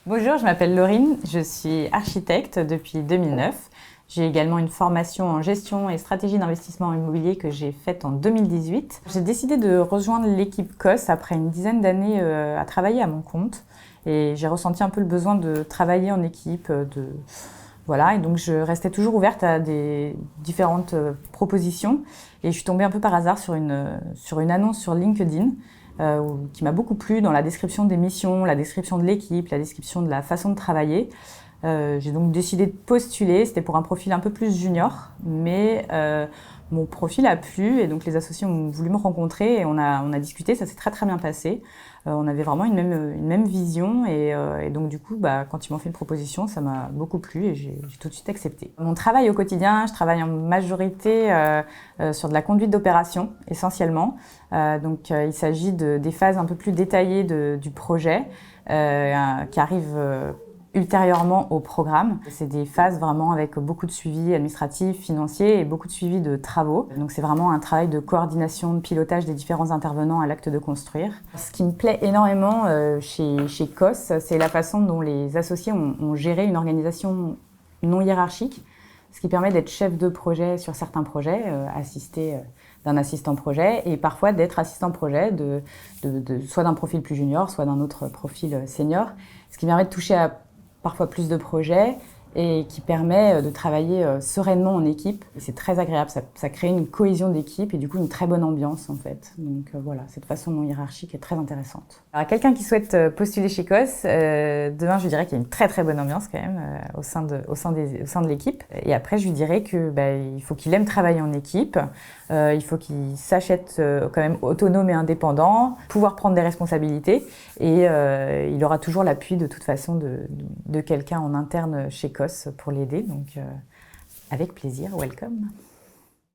Bonjour, je m'appelle Laurine, je suis architecte depuis 2009. J'ai également une formation en gestion et stratégie d'investissement immobilier que j'ai faite en 2018. J'ai décidé de rejoindre l'équipe COS après une dizaine d'années à travailler à mon compte. Et j'ai ressenti un peu le besoin de travailler en équipe, voilà, et donc je restais toujours ouverte à des différentes propositions. Et je suis tombée un peu par hasard sur une annonce sur LinkedIn qui m'a beaucoup plu dans la description des missions, la description de l'équipe, la description de la façon de travailler. J'ai donc décidé de postuler. C'était pour un profil un peu plus junior, mais mon profil a plu et donc les associés ont voulu me rencontrer et on a discuté. Ça s'est très très bien passé. On avait vraiment une même vision et donc du coup, quand ils m'ont fait une proposition, ça m'a beaucoup plu et j'ai tout de suite accepté. Mon travail au quotidien, je travaille en majorité sur de la conduite d'opération essentiellement. Donc il s'agit des phases un peu plus détaillées du projet qui arrivent ultérieurement au programme. C'est des phases vraiment avec beaucoup de suivi administratif, financier et beaucoup de suivi de travaux. Donc c'est vraiment un travail de coordination, de pilotage des différents intervenants à l'acte de construire. Ce qui me plaît énormément chez COS, c'est la façon dont les associés ont géré une organisation non hiérarchique, ce qui permet d'être chef de projet sur certains projets, assisté d'un assistant projet et parfois d'être assistant projet soit d'un profil plus junior, soit d'un autre profil senior, ce qui permet de toucher à parfois plus de projets et qui permet de travailler sereinement en équipe. Et c'est très agréable, ça crée une cohésion d'équipe et du coup une très bonne ambiance en fait. Donc voilà, cette façon non hiérarchique est très intéressante. Alors à quelqu'un qui souhaite postuler chez COS, demain je lui dirais qu'il y a une très très bonne ambiance quand même au sein de l'équipe. Et après je lui dirais que il faut qu'il aime travailler en équipe, il faut qu'il sache être quand même autonome et indépendant, pouvoir prendre des responsabilités et il aura toujours l'appui de toute façon de quelqu'un en interne chez COS pour l'aider. Donc avec plaisir, welcome.